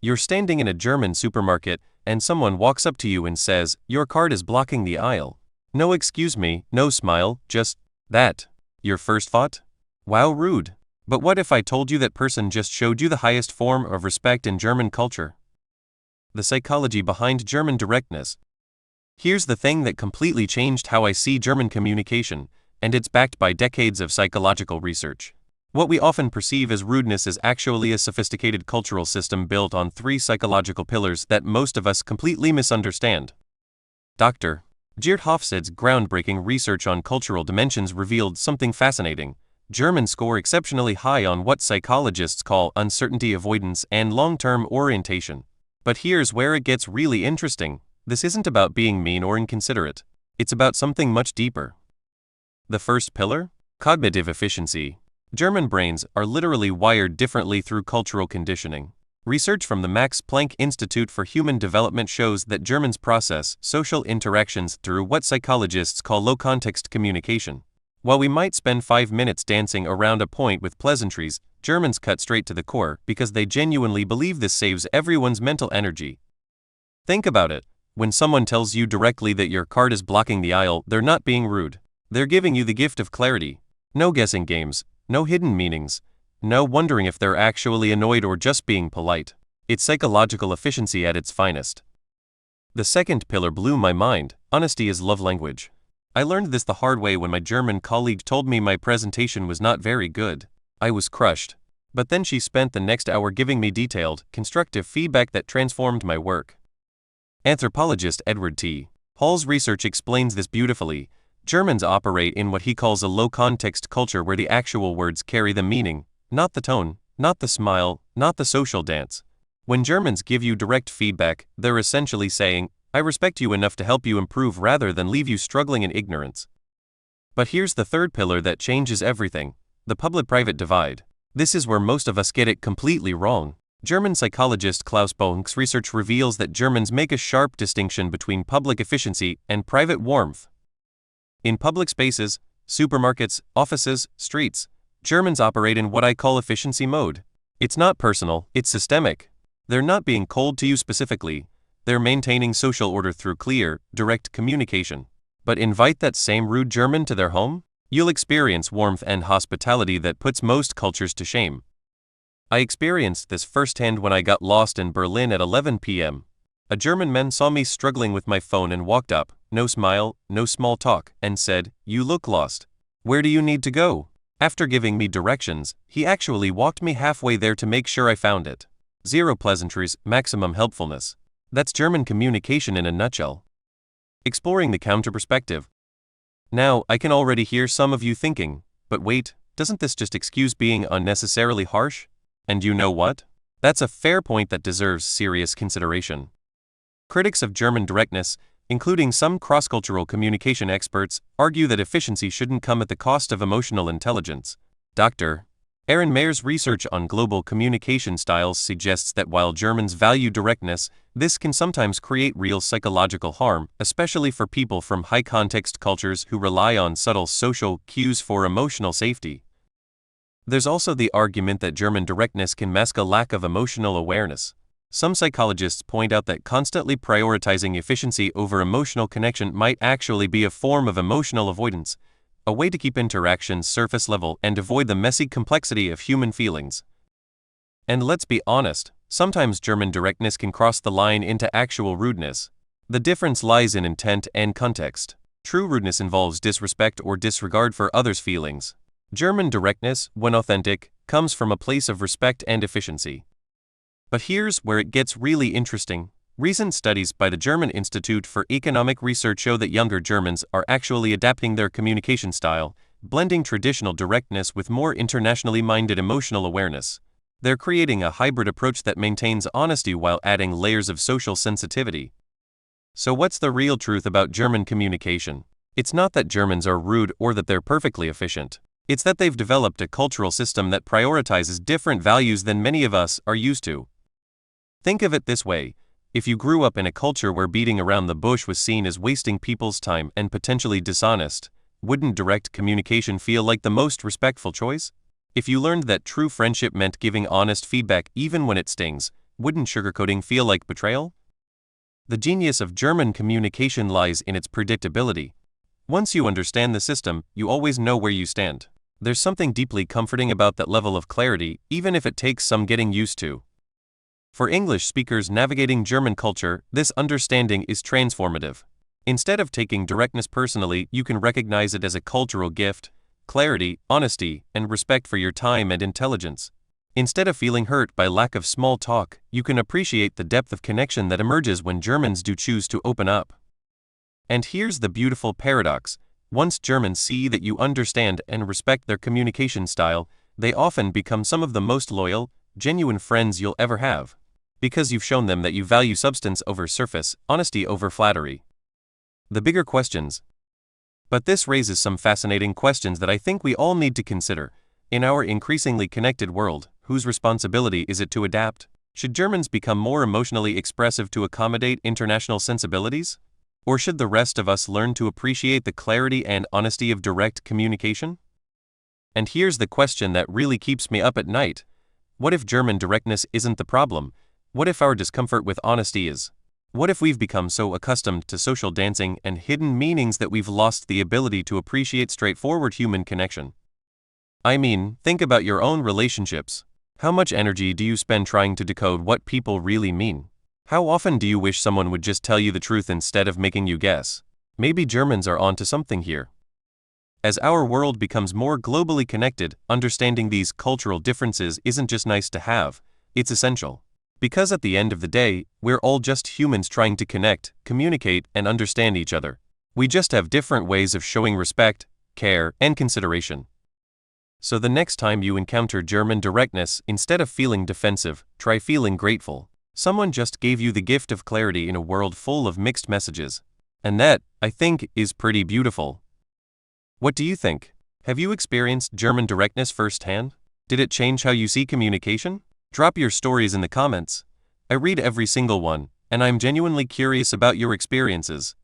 You're standing in a German supermarket, and someone walks up to you and says, "Your card is blocking the aisle." No excuse me, no smile, just, that. Your first thought? Wow, rude. But what if I told you that person just showed you the highest form of respect in German culture? The psychology behind German directness. Here's the thing that completely changed how I see German communication, and it's backed by decades of psychological research. What we often perceive as rudeness is actually a sophisticated cultural system built on 3 psychological pillars that most of us completely misunderstand. Dr. Geert Hofstede's groundbreaking research on cultural dimensions revealed something fascinating. Germans score exceptionally high on what psychologists call uncertainty avoidance and long-term orientation. But here's where it gets really interesting. This isn't about being mean or inconsiderate. It's about something much deeper. The first pillar? Cognitive efficiency. German brains are literally wired differently through cultural conditioning. Research from the Max Planck Institute for Human Development shows that Germans process social interactions through what psychologists call low-context communication. While we might spend 5 minutes dancing around a point with pleasantries, Germans cut straight to the core because they genuinely believe this saves everyone's mental energy. Think about it. When someone tells you directly that your card is blocking the aisle, they're not being rude. They're giving you the gift of clarity. No guessing games, no hidden meanings, no wondering if they're actually annoyed or just being polite. It's psychological efficiency at its finest. The second pillar blew my mind. Honesty is love language. I learned this the hard way when my German colleague told me my presentation was not very good. I was crushed. But then she spent the next hour giving me detailed, constructive feedback that transformed my work. Anthropologist Edward T. Hall's research explains this beautifully. Germans operate in what he calls a low-context culture where the actual words carry the meaning, not the tone, not the smile, not the social dance. When Germans give you direct feedback, they're essentially saying, "I respect you enough to help you improve rather than leave you struggling in ignorance." But here's the third pillar that changes everything: the public-private divide. This is where most of us get it completely wrong. German psychologist Klaus Bonk's research reveals that Germans make a sharp distinction between public efficiency and private warmth. In public spaces, supermarkets, offices, streets, Germans operate in what I call efficiency mode. It's not personal, it's systemic. They're not being cold to you specifically. They're maintaining social order through clear, direct communication. But invite that same rude German to their home? You'll experience warmth and hospitality that puts most cultures to shame. I experienced this firsthand when I got lost in Berlin at 11 p.m. A German man saw me struggling with my phone and walked up, no smile, no small talk, and said, "You look lost. Where do you need to go?" After giving me directions, he actually walked me halfway there to make sure I found it. Zero pleasantries, maximum helpfulness. That's German communication in a nutshell. Exploring the counter perspective. Now, I can already hear some of you thinking, but wait, doesn't this just excuse being unnecessarily harsh? And you know what? That's a fair point that deserves serious consideration. Critics of German directness, including some cross-cultural communication experts, argue that efficiency shouldn't come at the cost of emotional intelligence. Dr. Aaron Mayer's research on global communication styles suggests that while Germans value directness, this can sometimes create real psychological harm, especially for people from high-context cultures who rely on subtle social cues for emotional safety. There's also the argument that German directness can mask a lack of emotional awareness. Some psychologists point out that constantly prioritizing efficiency over emotional connection might actually be a form of emotional avoidance, a way to keep interactions surface level and avoid the messy complexity of human feelings. And let's be honest, sometimes German directness can cross the line into actual rudeness. The difference lies in intent and context. True rudeness involves disrespect or disregard for others' feelings. German directness, when authentic, comes from a place of respect and efficiency. But here's where it gets really interesting. Recent studies by the German Institute for Economic Research show that younger Germans are actually adapting their communication style, blending traditional directness with more internationally minded emotional awareness. They're creating a hybrid approach that maintains honesty while adding layers of social sensitivity. So what's the real truth about German communication? It's not that Germans are rude or that they're perfectly efficient. It's that they've developed a cultural system that prioritizes different values than many of us are used to. Think of it this way. If you grew up in a culture where beating around the bush was seen as wasting people's time and potentially dishonest, wouldn't direct communication feel like the most respectful choice? If you learned that true friendship meant giving honest feedback even when it stings, wouldn't sugarcoating feel like betrayal? The genius of German communication lies in its predictability. Once you understand the system, you always know where you stand. There's something deeply comforting about that level of clarity, even if it takes some getting used to. For English speakers navigating German culture, this understanding is transformative. Instead of taking directness personally, you can recognize it as a cultural gift: clarity, honesty, and respect for your time and intelligence. Instead of feeling hurt by lack of small talk, you can appreciate the depth of connection that emerges when Germans do choose to open up. And here's the beautiful paradox: once Germans see that you understand and respect their communication style, they often become some of the most loyal, genuine friends you'll ever have. Because you've shown them that you value substance over surface, honesty over flattery. The bigger questions. But this raises some fascinating questions that I think we all need to consider. In our increasingly connected world, whose responsibility is it to adapt? Should Germans become more emotionally expressive to accommodate international sensibilities? Or should the rest of us learn to appreciate the clarity and honesty of direct communication? And here's the question that really keeps me up at night. What if German directness isn't the problem? What if our discomfort with honesty is? What if we've become so accustomed to social dancing and hidden meanings that we've lost the ability to appreciate straightforward human connection? I mean, think about your own relationships. How much energy do you spend trying to decode what people really mean? How often do you wish someone would just tell you the truth instead of making you guess? Maybe Germans are onto something here. As our world becomes more globally connected, understanding these cultural differences isn't just nice to have, it's essential. Because at the end of the day, we're all just humans trying to connect, communicate, and understand each other. We just have different ways of showing respect, care, and consideration. So the next time you encounter German directness, instead of feeling defensive, try feeling grateful. Someone just gave you the gift of clarity in a world full of mixed messages. And that, I think, is pretty beautiful. What do you think? Have you experienced German directness firsthand? Did it change how you see communication? Drop your stories in the comments. I read every single one, and I'm genuinely curious about your experiences.